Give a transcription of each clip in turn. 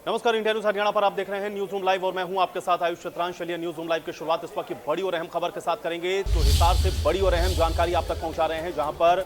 नमस्कार, India news Haryana पर आप देख रहे हैं न्यूज रूम लाइव और मैं हूं आपके साथ आयुष चित्रांश। चलिए न्यूज रूम लाइव की शुरुआत इस वक्त की बड़ी और अहम खबर के साथ करेंगे। तो हिसार से बड़ी और अहम जानकारी आप तक पहुंचा रहे हैं, जहां पर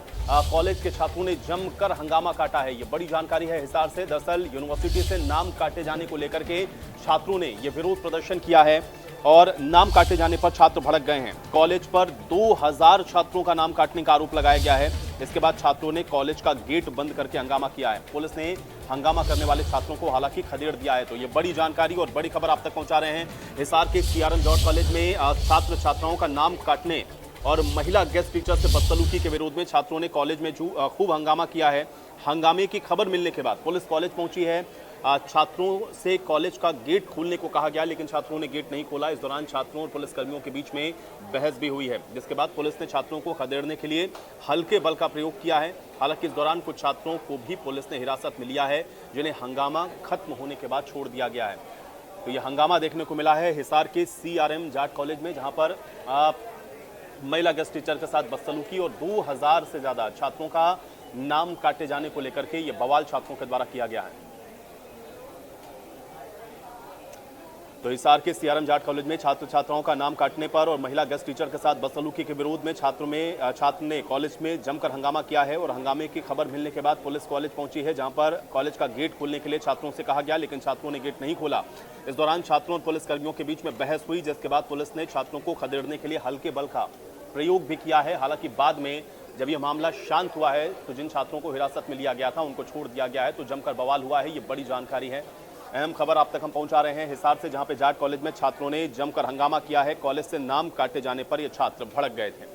कॉलेज के छात्रों ने जमकर हंगामा काटा है। ये बड़ी जानकारी है हिसार से। दरअसल यूनिवर्सिटी से नाम काटे जाने को लेकर के छात्रों ने यह विरोध प्रदर्शन किया है और नाम काटे जाने पर छात्र भड़क गए हैं। कॉलेज पर 2000 छात्रों का नाम काटने का आरोप लगाया गया है। इसके बाद छात्रों ने कॉलेज का गेट बंद करके हंगामा किया है। पुलिस ने हंगामा करने वाले छात्रों को हालांकि खदेड़ दिया है। तो ये बड़ी जानकारी और बड़ी खबर आप तक पहुंचा रहे हैं। हिसार के सीआरएम जॉर्ज कॉलेज में छात्र छात्राओं का नाम काटने और महिला गेस्ट टीचर से बदसलूकी के विरोध में छात्रों ने कॉलेज में खूब हंगामा किया है। हंगामे की खबर मिलने के बाद पुलिस कॉलेज पहुंची है। छात्रों से कॉलेज का गेट खोलने को कहा गया, लेकिन छात्रों ने गेट नहीं खोला। इस दौरान छात्रों और पुलिसकर्मियों के बीच में बहस भी हुई है, जिसके बाद पुलिस ने छात्रों को खदेड़ने के लिए हल्के बल का प्रयोग किया है। हालांकि इस दौरान कुछ छात्रों को भी पुलिस ने हिरासत में लिया है, जिन्हें हंगामा खत्म होने के बाद छोड़ दिया गया है। तो यह हंगामा देखने को मिला है हिसार के सीआरएम जाट कॉलेज में, जहां पर महिला गेस्ट टीचर के साथ बदसलूकी और 2000 से ज्यादा छात्रों का नाम काटे जाने को लेकर के यह बवाल छात्रों के द्वारा किया गया है। तो हिसार के सीआरएम जाट कॉलेज में छात्र छात्राओं का नाम काटने पर और महिला गेस्ट टीचर के साथ बदसलूकी के विरोध में छात्र ने कॉलेज में जमकर हंगामा किया है। और हंगामे की खबर मिलने के बाद पुलिस कॉलेज पहुंची है, जहां पर कॉलेज का गेट खोलने के लिए छात्रों से कहा गया, लेकिन छात्रों ने गेट नहीं खोला। इस दौरान छात्रों और पुलिसकर्मियों के बीच में बहस हुई, जिसके बाद पुलिस ने छात्रों को खदेड़ने के लिए हल्के बल का प्रयोग भी किया है। हालांकि बाद में जब यह मामला शांत हुआ है तो जिन छात्रों को हिरासत में लिया गया था उनको छोड़ दिया गया है। तो जमकर बवाल हुआ है। ये बड़ी जानकारी है, अहम खबर आप तक हम पहुंचा रहे हैं हिसार से, जहां पे जाट कॉलेज में छात्रों ने जमकर हंगामा किया है। कॉलेज से नाम काटे जाने पर ये छात्र भड़क गए थे।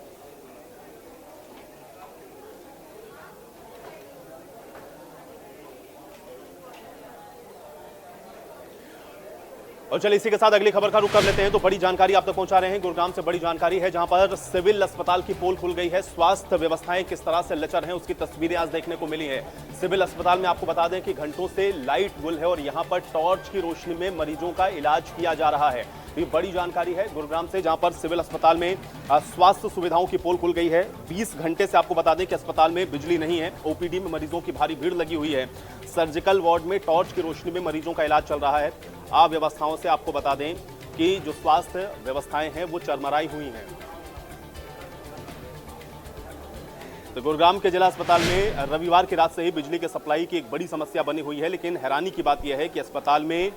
और चलिए इसी के साथ अगली खबर का रुख कर लेते हैं। तो बड़ी जानकारी आप तक पहुंचा रहे हैं गुरुग्राम से। बड़ी जानकारी है, जहां पर सिविल अस्पताल की पोल खुल गई है। स्वास्थ्य व्यवस्थाएं किस तरह से लचर हैं, उसकी तस्वीरें आज देखने को मिली है। सिविल अस्पताल में आपको बता दें कि घंटों से लाइट गुल है और यहां पर टॉर्च की रोशनी में मरीजों का इलाज किया जा रहा है। ये बड़ी जानकारी है गुरुग्राम से, जहां पर सिविल अस्पताल में स्वास्थ्य सुविधाओं की पोल खुल गई है। 20 घंटे से आपको बता दें कि अस्पताल में बिजली नहीं है। ओपीडी में मरीजों की भारी भीड़ लगी हुई है। सर्जिकल वार्ड में टॉर्च की रोशनी में मरीजों का इलाज चल रहा है। अव्यवस्थाओं से आपको बता दें कि जो स्वास्थ्य व्यवस्थाएं हैं वो चरमराई हुई हैं। तो गुरुग्राम के जिला अस्पताल में रविवार की रात से ही बिजली के सप्लाई की एक बड़ी समस्या बनी हुई है, लेकिन हैरानी की बात यह है कि अस्पताल में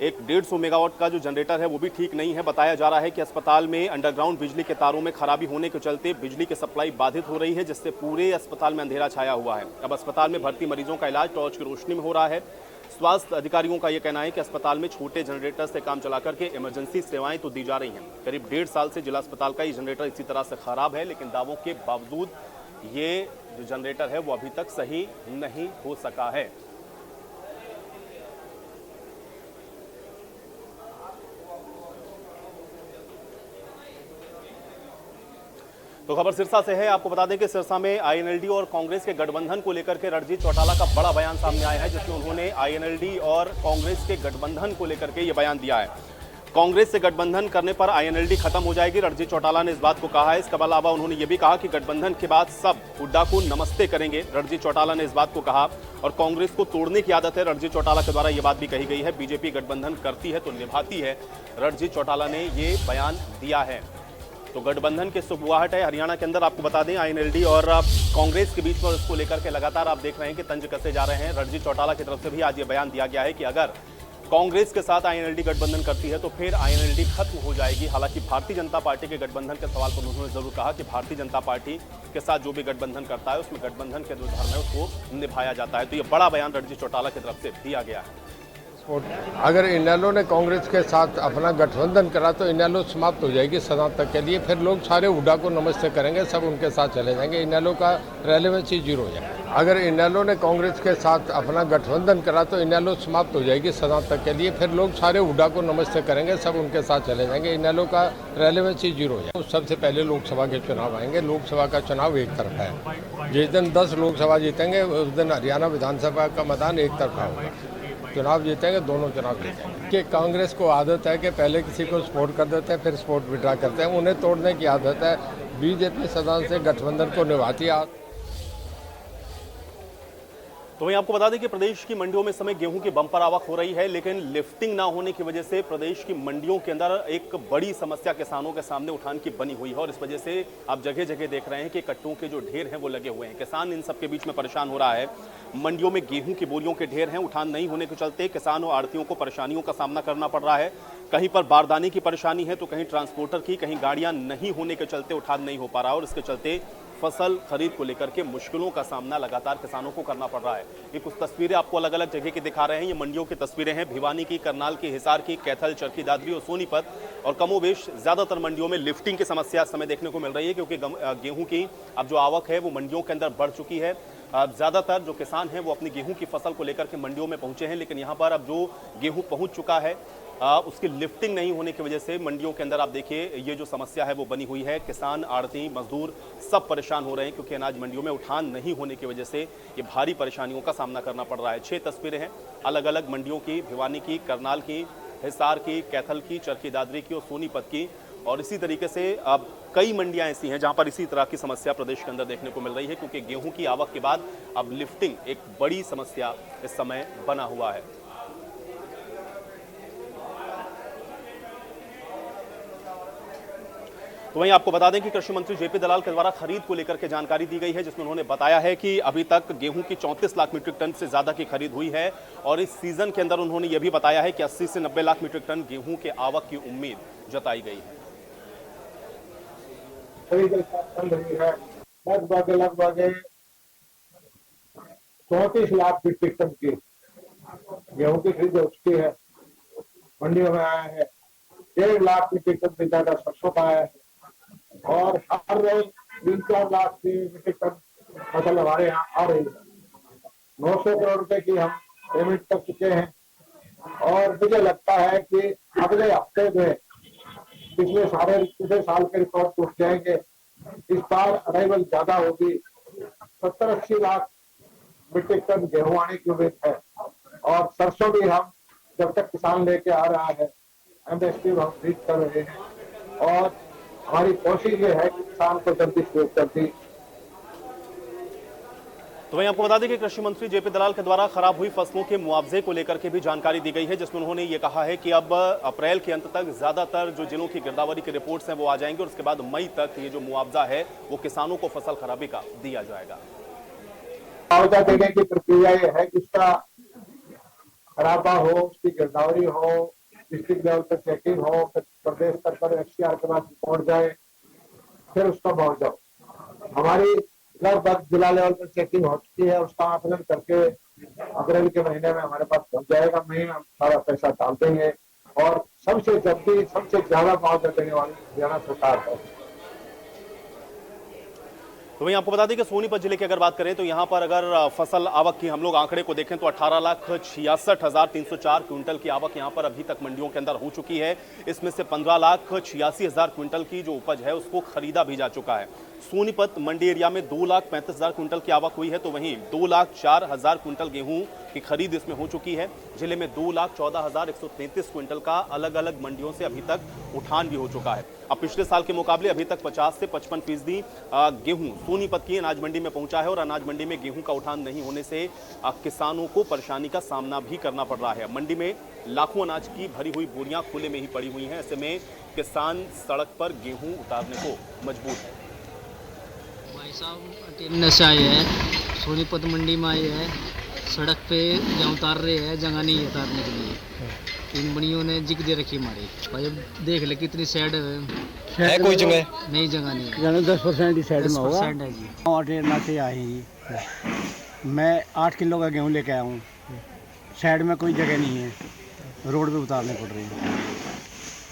एक 150 मेगावाट का जो जनरेटर है वो भी ठीक नहीं है। बताया जा रहा है कि अस्पताल में अंडरग्राउंड बिजली के तारों में खराबी होने के चलते बिजली की सप्लाई बाधित हो रही है, जिससे पूरे अस्पताल में अंधेरा छाया हुआ है। अब अस्पताल में भर्ती मरीजों का इलाज टॉर्च की रोशनी में हो रहा है। स्वास्थ्य अधिकारियों का यह कहना है कि अस्पताल में छोटे जनरेटर से काम चला करके इमरजेंसी सेवाएं तो दी जा रही हैं। करीब 1.5 साल से जिला अस्पताल का ये जनरेटर इसी तरह से खराब है, लेकिन दावों के बावजूद ये जो जनरेटर है वो अभी तक सही नहीं हो सका है। तो खबर सिरसा से है। आपको बता दें कि सिरसा में आईएनएलडी और कांग्रेस के गठबंधन को लेकर के रणजीत चौटाला का बड़ा बयान सामने आया है, जिसमें उन्होंने आईएनएलडी और कांग्रेस के गठबंधन को लेकर के ये बयान दिया है। कांग्रेस से गठबंधन करने पर आईएनएलडी खत्म हो जाएगी, रणजीत चौटाला ने इस बात को कहा है। इसके अलावा उन्होंने ये भी कहा कि गठबंधन के बाद सब हुड्डा को नमस्ते करेंगे, रणजीत चौटाला ने इस बात को कहा। और कांग्रेस को तोड़ने की आदत है, रणजीत चौटाला के द्वारा यह बात भी कही गई है। बीजेपी गठबंधन करती है तो निभाती है, रणजीत चौटाला ने ये बयान दिया है। तो गठबंधन के सुबुआहट है हरियाणा के अंदर। आपको बता दें आईएनएलडी और कांग्रेस के बीच में इसको लेकर के लगातार आप देख रहे हैं कि तंज कसे जा रहे हैं। रणजीत चौटाला की तरफ से भी आज ये बयान दिया गया है कि अगर कांग्रेस के साथ आईएनएलडी गठबंधन करती है तो फिर आईएनएलडी खत्म हो जाएगी। हालांकि भारतीय जनता पार्टी के गठबंधन के सवाल पर उन्होंने जरूर कहा कि भारतीय जनता पार्टी के साथ जो भी गठबंधन करता है उसमें गठबंधन के जो धर्म है उसको निभाया जाता है। तो ये बड़ा बयान रणजीत चौटाला की तरफ से दिया गया है। अगर इनेलो ने कांग्रेस के साथ अपना गठबंधन करा तो इनेलो समाप्त हो जाएगी सदा तक के लिए। फिर लोग सारे हुड्डा को नमस्ते करेंगे, सब उनके साथ चले जाएंगे। इनेलो का रेलेवेंसी जीरो हो जाएगा। अगर इनेलो ने कांग्रेस के साथ अपना गठबंधन करा तो इनेलो समाप्त हो जाएगी सदा तक के लिए। फिर लोग सारे हुड्डा को नमस्ते करेंगे, सब उनके साथ चले जाएंगे। इनेलो का रेलेवेंसी जीरो हो जाएगा। सबसे पहले लोकसभा के चुनाव आएंगे। लोकसभा का चुनाव एक तरफा है। जिस दिन 10 लोकसभा जीतेंगे उस दिन हरियाणा विधानसभा का मतदान एक तरफा होगा। चुनाव जीतेंगे, दोनों चुनाव जीतेंगे। कि कांग्रेस को आदत है कि पहले किसी को सपोर्ट कर देते हैं फिर सपोर्ट विड्रा करते हैं, उन्हें तोड़ने की आदत है। बीजेपी सदा से गठबंधन को निभाती है। तो वहीं आपको बता दें कि प्रदेश की मंडियों में इस समय गेहूं की बम्पर आवक हो रही है, लेकिन लिफ्टिंग ना होने की वजह से प्रदेश की मंडियों के अंदर एक बड़ी समस्या किसानों के सामने उठान की बनी हुई है। और इस वजह से आप जगह जगह देख रहे हैं कि कट्टों के जो ढेर हैं वो लगे हुए हैं। किसान इन सब के बीच में परेशान हो रहा है। मंडियों में गेहूं की बोरियों के ढेर हैं, उठान नहीं होने के चलते किसान और आड़तियों को परेशानियों का सामना करना पड़ रहा है। कहीं पर बारदाने की परेशानी है तो कहीं ट्रांसपोर्टर की, कहीं गाड़ियां नहीं होने के चलते उठान नहीं हो पा रहा है और इसके चलते फसल खरीद को लेकर के मुश्किलों का सामना लगातार किसानों को करना पड़ रहा है। ये कुछ तस्वीरें आपको अलग अलग जगह की दिखा रहे हैं। ये मंडियों की तस्वीरें हैं, भिवानी की, करनाल की, हिसार की, कैथल, चरखी दादरी और सोनीपत। और कमोबेश ज्यादातर मंडियों में लिफ्टिंग की समस्या इस समय देखने को मिल रही है, क्योंकि गेहूं की अब जो आवक है वो मंडियों के अंदर बढ़ चुकी है। ज्यादातर जो किसान हैं वो अपनी गेहूं की फसल को लेकर के मंडियों में पहुंचे हैं, लेकिन यहाँ पर अब जो गेहूं पहुंच चुका है उसकी लिफ्टिंग नहीं होने की वजह से मंडियों के अंदर आप देखिए ये जो समस्या है वो बनी हुई है। किसान, आड़ती, मजदूर सब परेशान हो रहे हैं, क्योंकि अनाज मंडियों में उठान नहीं होने की वजह से ये भारी परेशानियों का सामना करना पड़ रहा है। 6 तस्वीरें हैं अलग अलग मंडियों की, भिवानी की, करनाल की, हिसार की, कैथल की, चरखी दादरी की और सोनीपत की। और इसी तरीके से अब कई मंडियां ऐसी हैं जहां पर इसी तरह की समस्या प्रदेश के अंदर देखने को मिल रही है, क्योंकि गेहूं की आवक के बाद अब लिफ्टिंग एक बड़ी समस्या इस समय बना हुआ है। तो वहीं आपको बता दें कि कृषि मंत्री जेपी दलाल के द्वारा खरीद को लेकर के जानकारी दी गई है, जिसमें उन्होंने बताया है कि अभी तक गेहूं की 34 लाख मीट्रिक टन से ज्यादा की खरीद हुई है। और इस सीजन के अंदर उन्होंने यह भी बताया है कि 80 से 90 लाख मीट्रिक टन गेहूं के आवक की उम्मीद जताई गई है। लगभग 34 लाख मीट्रिक टन की गेहूं की खरीद हो चुकी है। मंडियों में आया है 1.5 लाख मीट्रिक टन से ज्यादा सरसों का आया है और हर रोज 3-4 लाख मीट्रिक टन फसल हमारे यहाँ आ रही है। 900 करोड़ रुपए की हम पेमेंट कर चुके हैं और मुझे लगता है कि अगले हफ्ते में पिछले साल के रिकॉर्ड टूट जाएंगे। इस बार अराइवल ज्यादा होगी, 70-80 लाख मीट्रिक टन गेहूं आने की उम्मीद है। और सरसों भी हम जब तक किसान लेके आ रहा है एमएसपी हम खरीद कर रहे हैं और हमारी कोशिश ये है कि किसान को जल्दी से जल्दी। तो वहीं आपको बता दें कि कृषि मंत्री जेपी दलाल के द्वारा खराब हुई फसलों के मुआवजे को लेकर के भी जानकारी दी गई है, जिसमें उन्होंने ये कहा है कि अब अप्रैल के अंत तक ज्यादातर जो जिलों की गिरदावरी की रिपोर्ट्स हैं वो आ जाएंगी और उसके बाद मई तक ये जो मुआवजा है वो किसानों को फसल खराबी का दिया जाएगा। मुआवजा देने की प्रक्रिया ये है कि उसका खराबा हो, उसकी गिरदावरी हो, डिस्ट्रिक्ट लेवल पर चेकिंग हो, फिर प्रदेश स्तर पर एफसीआर के पास रिपोर्ट जाए, फिर उसका मुआवजा हो। हमारी लगभग जिला लेवल पर चेकिंग हो चुकी है, उसका आकलन करके अप्रैल के महीने में हमारे पास पहुंच जाएगा। मई में हम सारा पैसा डाल देंगे और सबसे जल्दी सबसे ज्यादा मुआवजा देने वाली हरियाणा सरकार है। तो वहीं आपको बता दें कि सोनीपत जिले की अगर बात करें तो यहां पर अगर फसल आवक की हम लोग आंकड़े को देखें तो 18,66,304 क्विंटल की आवक यहां पर अभी तक मंडियों के अंदर हो चुकी है। इसमें से 15,86,000 क्विंटल की जो उपज है उसको खरीदा भी जा चुका है। सोनीपत मंडी एरिया में 2,35,000 क्विंटल की आवक हुई है, तो वहीं 2,04,000 क्विंटल गेहूं की खरीद इसमें हो चुकी है। जिले में 2,14,133 क्विंटल का अलग अलग मंडियों से अभी तक उठान भी हो चुका है। अब पिछले साल के मुकाबले अभी तक 50 से 55% गेहूं सोनीपत की अनाज मंडी में पहुंचा है और अनाज मंडी में गेहूं का उठान नहीं होने से किसानों को परेशानी का सामना भी करना पड़ रहा है। मंडी में लाखों अनाज की भरी हुई बोरियां खुले में ही पड़ी हुई हैं। ऐसे में किसान सड़क पर गेहूं उतारने को मजबूर है। भाई साहब ट्रेन से आए हैं, सोनीपत मंडी में आए हैं, सड़क पे गेहूं उतार रहे हैं, जगह नहीं है उतारने के लिए। इन बनियों ने जिग दे रखी हमारी। भाई अब देख ले कितनी सैड है, कोई जगह नहीं, जगह नहीं है। 10% ही साइड में होगा। 10% है जी। ट्रेन नाते आए हैं जी। मैं 8 किलो का गेहूँ लेके आया हूँ, साइड में कोई जगह नहीं है, रोड पे उतारने पड़ रही है।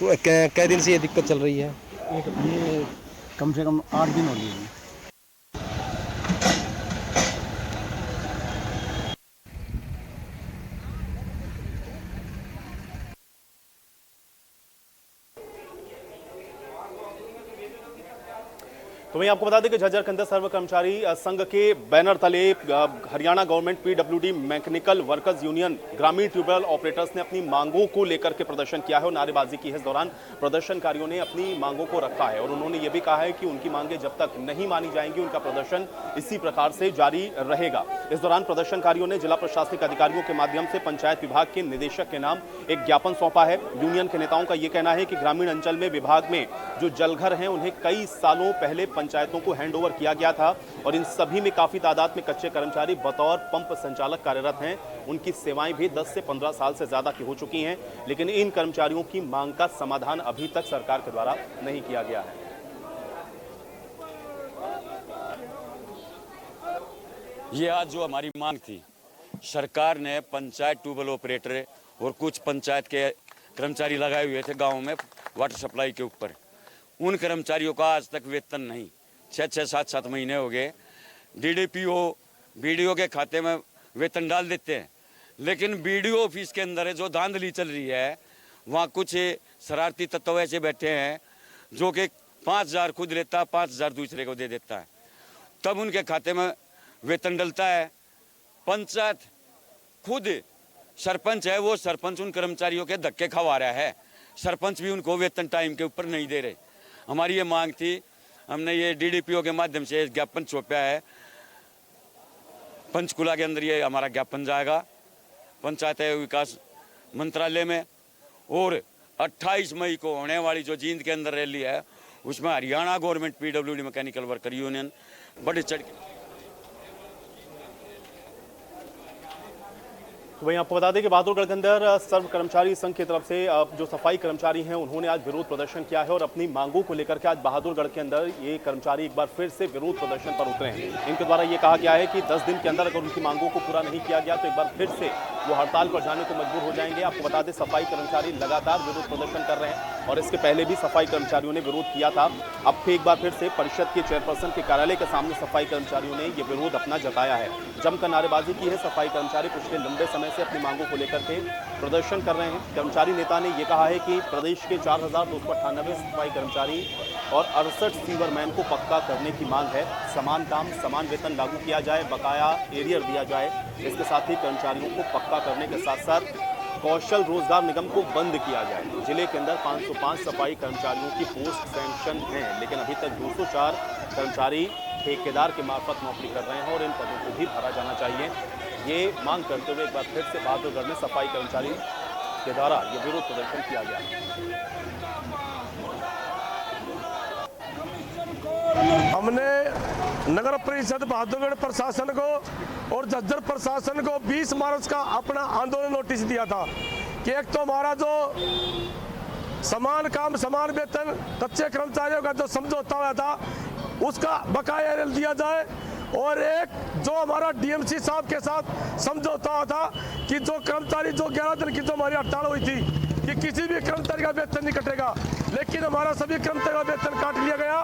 तो कै दिन से ये दिक्कत चल रही है? ये कम से कम 8 दिन हो गए हैं। तो वहीं आपको बता दें कि झज्जर के अंदर सर्व कर्मचारी संघ के बैनर तले Haryana government PWD mechanical workers union ग्रामीण ट्यूबवेल ऑपरेटर्स ने अपनी मांगों को लेकर के प्रदर्शन किया है और नारेबाजी की है। इस दौरान प्रदर्शनकारियों ने अपनी मांगों को रखा है और उन्होंने ये भी कहा है कि उनकी मांगें जब तक नहीं मानी जाएंगी उनका प्रदर्शन इसी प्रकार से जारी रहेगा। इस दौरान प्रदर्शनकारियों ने जिला प्रशासनिक अधिकारियों के माध्यम से पंचायत विभाग के निदेशक के नाम एक ज्ञापन सौंपा है। यूनियन के नेताओं का यह कहना है कि ग्रामीण अंचल में विभाग में जो जलघर हैं उन्हें कई सालों पहले पंचायतों को हैंडओवर किया गया था और इन सभी में काफी तादाद में कच्चे कर्मचारी बतौर पंप संचालक कार्यरत हैं। उनकी सेवाएं भी 10 से 15 साल से ज्यादा की हो चुकी हैं, लेकिन इन कर्मचारियों की मांग का समाधान अभी तक सरकार के द्वारा नहीं किया गया है। ये आज जो हमारी मांग थी, सरकार ने पंचायत ट्यूबवेल ऑपरेटर और कुछ पंचायत के कर्मचारी लगाए हुए थे गांव में वाटर सप्लाई के ऊपर। उन कर्मचारियों का आज तक वेतन नहीं, 6-6, 7-7 महीने हो गए। डीडीपीओ बीडीओ के खाते में वेतन डाल देते हैं, लेकिन बीडीओ ऑफिस के अंदर जो धांधली चल रही है वहाँ कुछ शरारती तत्व ऐसे बैठे हैं जो कि 5,000 खुद लेता, 5,000 दूसरे को दे देता है, तब उनके खाते में वेतन डलता है। पंचायत खुद सरपंच है, वो सरपंच उन कर्मचारियों के धक्के खवा रहा है। सरपंच भी उनको वेतन टाइम के ऊपर नहीं दे रहे। हमारी ये मांग थी, हमने ये डीडीपीओ के माध्यम से ज्ञापन सौंपा है। पंचकुला के अंदर ये हमारा ज्ञापन जाएगा पंचायत विकास मंत्रालय में, और 28 मई को होने वाली जो जींद के अंदर रैली है उसमें Haryana government PWD mechanical worker union बढ़ चढ़। तो वहीं आपको बता दें कि बहादुरगढ़ के अंदर सर्व कर्मचारी संघ की तरफ से जो सफाई कर्मचारी हैं उन्होंने आज विरोध प्रदर्शन किया है और अपनी मांगों को लेकर के आज बहादुरगढ़ के अंदर ये कर्मचारी एक बार फिर से विरोध प्रदर्शन पर उतरे हैं। इनके द्वारा ये कहा गया है कि 10 दिन के अंदर अगर उनकी मांगों को पूरा नहीं किया गया तो एक बार फिर से वो हड़ताल पर जाने को मजबूर हो जाएंगे। आपको बता दें सफाई कर्मचारी लगातार विरोध प्रदर्शन कर रहे हैं और इसके पहले भी सफाई कर्मचारियों ने विरोध किया था। अब एक बार फिर से परिषद के चेयरपर्सन के कार्यालय के सामने सफाई कर्मचारियों ने ये विरोध अपना जताया है। जमकर नारेबाजी की है। सफाई कर्मचारी पिछले लंबे समय से अपनी मांगों को लेकर के प्रदर्शन कर रहे हैं। कर्मचारी नेता ने यह कहा है कि प्रदेश के 4,298 सफाई कर्मचारी और 68 सीवरमैन को पक्का करने की मांग है। समान काम समान वेतन लागू किया जाए, बकाया एरियर दिया जाए। इसके साथ ही कर्मचारियों को पक्का करने के साथ साथ कौशल रोजगार निगम को बंद किया जाए। जिले के अंदर 505 सफाई कर्मचारियों की पोस्ट सैंक्शन है, लेकिन अभी तक 204 कर्मचारी ठेकेदार के मार्फत नौकरी कर रहे हैं और इन पदों को भी भरा जाना चाहिए। ये मांग करते हुए एक बार फिर से बहादुरगढ़ में सफाई कर्मचारी के द्वारा ये विरोध प्रदर्शन किया गया। हमने नगर परिषद बहादुरगढ़ प्रशासन को और झज्जर प्रशासन को 20 मार्च का अपना आंदोलन नोटिस दिया था कि एक तो हमारा जो समान काम समान वेतन कच्चे कर्मचारियों का जो समझौता हुआ था उसका बकाया दिया जाए, और एक जो हमारा डीएमसी साहब के साथ समझौता हुआ था कि जो कर्मचारी जो 11 दिन की जो हमारी हड़ताल हुई थी कि किसी भी कर्मचारी का वेतन नहीं कटेगा, लेकिन हमारा सभी कर्मचारी का वेतन काट लिया गया।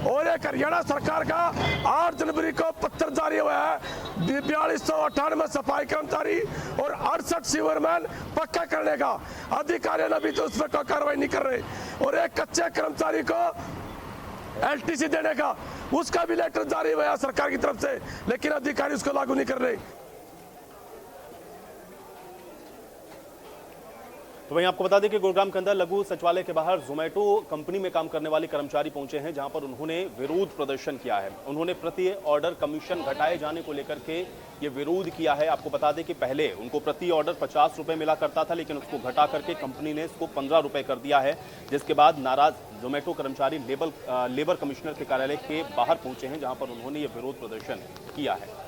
और एक हरियाणा सरकार का 8 जनवरी को पत्र जारी हुआ है 4298 सफाई कर्मचारी और 68 सीवरमैन पक्का करने का। अधिकारियों ने अभी तो उस पर कोई कार्रवाई नहीं कर रहे। और एक कच्चे कर्मचारी को एलटीसी देने का उसका भी लेटर जारी हुआ सरकार की तरफ से, लेकिन अधिकारी उसको लागू नहीं कर रहे। तो वहीं आपको बता दें कि गुरुग्राम के अंदर लघु सचिवालय के बाहर जोमेटो कंपनी में काम करने वाले कर्मचारी पहुंचे हैं, जहां पर उन्होंने विरोध प्रदर्शन किया है। उन्होंने प्रति ऑर्डर कमीशन घटाए जाने को लेकर के ये विरोध किया है। आपको बता दें कि पहले उनको प्रति ऑर्डर 50 रुपए मिला करता था, लेकिन उसको घटा करके कंपनी ने इसको 15 रुपए कर दिया है, जिसके बाद नाराज जोमेटो कर्मचारी लेबर कमिश्नर के कार्यालय के बाहर पहुंचे हैं, जहां पर उन्होंने ये विरोध प्रदर्शन किया है।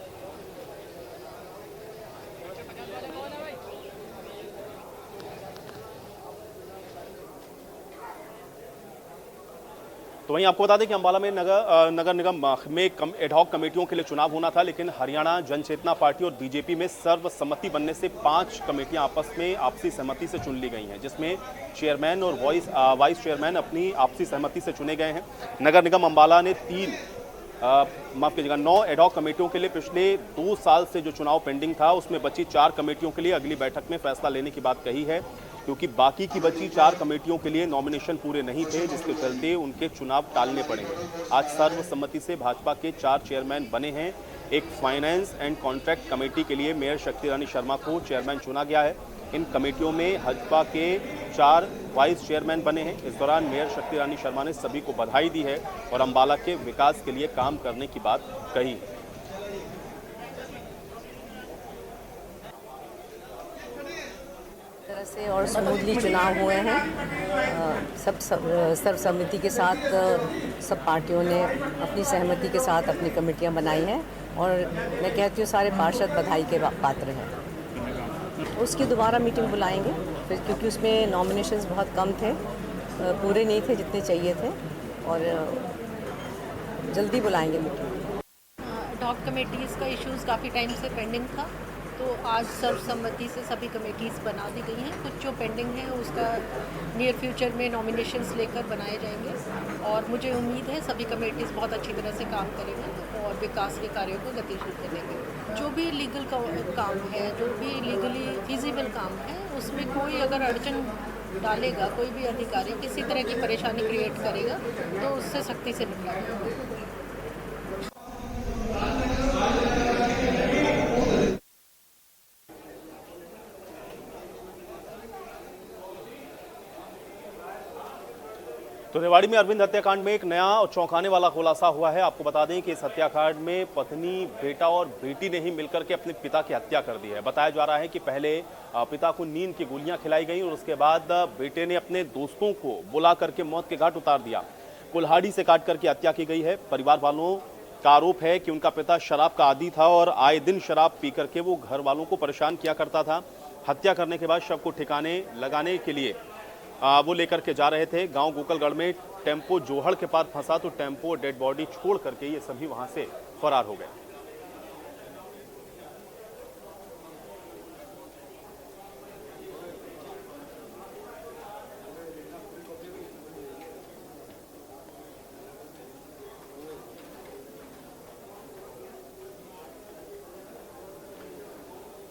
तो वहीं आपको बता दें कि अंबाला में नगर निगम में एडहॉक कमेटियों के लिए चुनाव होना था, लेकिन हरियाणा जनचेतना पार्टी और बीजेपी में सर्वसम्मति बनने से 5 कमेटियां आपस में आपसी सहमति से चुन ली गई हैं, जिसमें चेयरमैन और वाइस चेयरमैन अपनी आपसी सहमति से चुने गए हैं। नगर निगम अंबाला ने 9 एडहॉक कमेटियों के लिए पिछले 2 साल से जो चुनाव पेंडिंग था उसमें बची 4 कमेटियों के लिए अगली बैठक में फैसला लेने की बात कही है। क्योंकि बाकी की बची 4 कमेटियों के लिए नॉमिनेशन पूरे नहीं थे, जिसके चलते उनके चुनाव टालने पड़े। आज सर्वसम्मति से भाजपा के 4 चेयरमैन बने हैं। एक फाइनेंस एंड कॉन्ट्रैक्ट कमेटी के लिए मेयर शक्ति रानी शर्मा को चेयरमैन चुना गया है। इन कमेटियों में भाजपा के 4 वाइस चेयरमैन बने हैं। इस दौरान मेयर शक्ति रानी शर्मा ने सभी को बधाई दी है और अंबाला के विकास के लिए काम करने की बात कही। तरह से और स्मूथली चुनाव हुए हैं। सब सर्वसम्मति के साथ सब पार्टियों ने अपनी सहमति के साथ अपनी कमेटियां बनाई हैं और मैं कहती हूँ सारे पार्षद बधाई के पात्र हैं। उसकी दोबारा मीटिंग बुलाएंगे फिर, क्योंकि उसमें नॉमिनेशंस बहुत कम थे, पूरे नहीं थे जितने चाहिए थे, और जल्दी बुलाएंगे मीटिंग। डॉग कमेटीज़ का इश्यूज़ काफ़ी टाइम से पेंडिंग था, तो आज सर्वसम्मति से सभी कमेटीज़ बना दी गई हैं। कुछ जो पेंडिंग है उसका नियर फ्यूचर में नॉमिनेशंस लेकर बनाए जाएंगे और मुझे उम्मीद है सभी कमेटीज़ बहुत अच्छी तरह से काम करेंगे और विकास के कार्यों को गतिशील करेंगे। जो भी लीगल काम है, जो भी लीगली फिजिबल काम है, उसमें कोई अगर अड़चन डालेगा, कोई भी अधिकारी किसी तरह की परेशानी क्रिएट करेगा तो उससे सख्ती से निपटा जाएगा। तो रेवाड़ी में अरविंद हत्याकांड में एक नया और चौंकाने वाला खुलासा हुआ है। आपको बता दें कि इस हत्याकांड में पत्नी, बेटा और बेटी ने ही मिलकर के अपने पिता की हत्या कर दी है। बताया जा रहा है कि पहले पिता को नींद की गोलियां खिलाई गई और उसके बाद बेटे ने अपने दोस्तों को बुला करके मौत के घाट उतार दिया। कुल्हाड़ी से काट करके हत्या की गई है। परिवार वालों का आरोप है कि उनका पिता शराब का आदी था और आए दिन शराब पी करके वो घर वालों को परेशान किया करता था। हत्या करने के बाद शव को ठिकाने लगाने के लिए वो लेकर के जा रहे थे। गांव गोकलगढ़ में टेम्पो जोहड़ के पास फंसा तो टेम्पो डेड बॉडी छोड़ करके ये सभी वहां से फरार हो गए।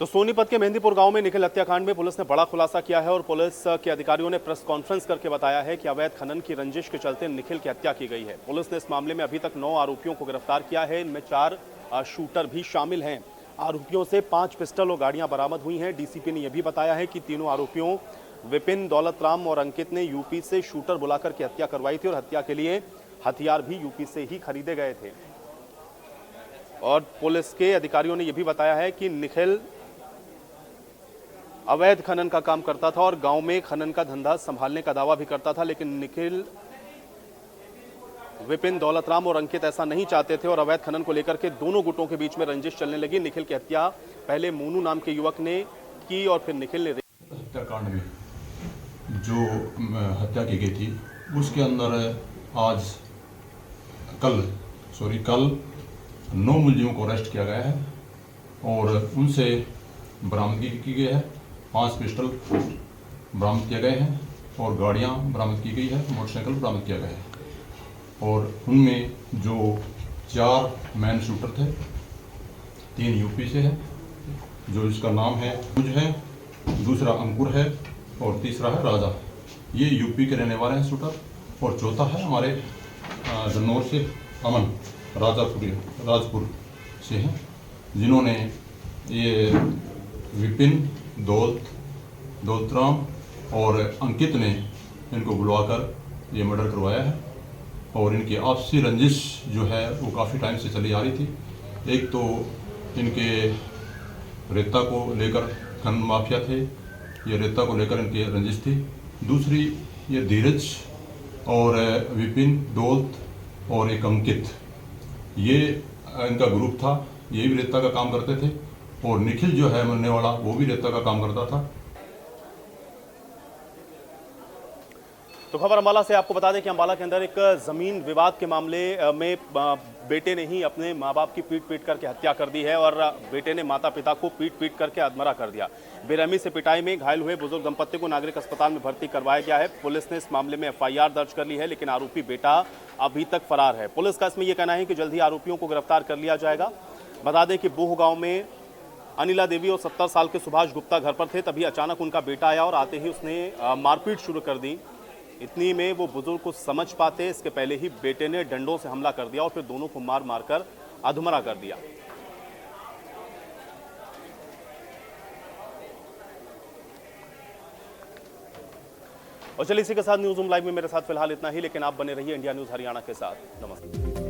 तो सोनीपत के मेहंदीपुर गांव में निखिल हत्याकांड में पुलिस ने बड़ा खुलासा किया है और पुलिस के अधिकारियों ने प्रेस कॉन्फ्रेंस करके बताया है कि अवैध खनन की रंजिश के चलते निखिल की हत्या की गई है। पुलिस ने इस मामले में अभी तक 9 आरोपियों को गिरफ्तार किया है। इनमें 4 शूटर भी शामिल हैं। आरोपियों से 5 पिस्टल और गाड़ियां बरामद हुई हैं। डीसीपी ने यह भी बताया है कि तीनों आरोपियों विपिन, दौलतराम और अंकित ने यूपी से शूटर बुलाकर के हत्या करवाई थी और हत्या के लिए हथियार भी यूपी से ही खरीदे गए थे। और पुलिस के अधिकारियों ने यह भी बताया है कि निखिल अवैध खनन का काम करता था और गांव में खनन का धंधा संभालने का दावा भी करता था, लेकिन निखिल, विपिन, दौलतराम और अंकित ऐसा नहीं चाहते थे और अवैध खनन को लेकर के दोनों गुटों के बीच में रंजिश चलने लगी। निखिल की हत्या पहले मोनू नाम के युवक ने की और फिर निखिल ने। हत्याकांड में जो हत्या की गई थी उसके अंदर आज कल 9 मुलजिमों को अरेस्ट किया गया है और उनसे बरामदगी की गई है। 5 पिस्टल बरामद किए गए हैं और गाड़ियां बरामद की गई है, मोटरसाइकिल बरामद किया गया है। और उनमें जो 4 मैन शूटर थे, 3 यूपी से है, जो इसका नाम है मुझ है, दूसरा अंकुर है और तीसरा है राजा। ये यूपी के रहने वाले हैं शूटर। और चौथा है हमारे जन्नौर से अमन राजपुर से हैं, जिन्होंने ये विपिन, दौलतराम और अंकित ने इनको बुलवाकर ये मर्डर करवाया है। और इनकी आपसी रंजिश जो है वो काफ़ी टाइम से चली आ रही थी। एक तो इनके रेता को लेकर खनन माफिया थे, ये रेता को लेकर इनकी रंजिश थी। दूसरी ये धीरज और विपिन, दौलत और एक अंकित, ये इनका ग्रुप था। ये भी रेता का काम करते थे और निखिल जो है मरने वाला वो भी रेता का काम करता था। तो खबर अंबाला से आपको बता दें कि अंबाला के अंदर एक जमीन विवाद के मामले में बेटे ने ही अपने मां बाप की पीट करके हत्या कर दी है और बेटे ने माता पिता को पीट करके अधमरा कर दिया। बेरहमी से पिटाई में घायल हुए बुजुर्ग दंपत्ति को नागरिक अस्पताल में भर्ती करवाया गया है। पुलिस ने इस मामले में FIR दर्ज कर ली है, लेकिन आरोपी बेटा अभी तक फरार है। पुलिस का इसमें यह कहना है कि जल्द ही आरोपियों को गिरफ्तार कर लिया जाएगा। बता दें कि बूह गांव में अनिला देवी और 70 साल के सुभाष गुप्ता घर पर थे, तभी अचानक उनका बेटा आया और आते ही उसने मारपीट शुरू कर दी। इतनी में वो बुजुर्ग को समझ पाते, इसके पहले ही बेटे ने डंडों से हमला कर दिया और फिर दोनों को मार मारकर अधमरा कर दिया। और चलिए इसी के साथ न्यूज़ रूम लाइव में मेरे साथ फिलहाल इतना ही, लेकिन आप बने रहिए इंडिया न्यूज़ हरियाणा के साथ। नमस्ते।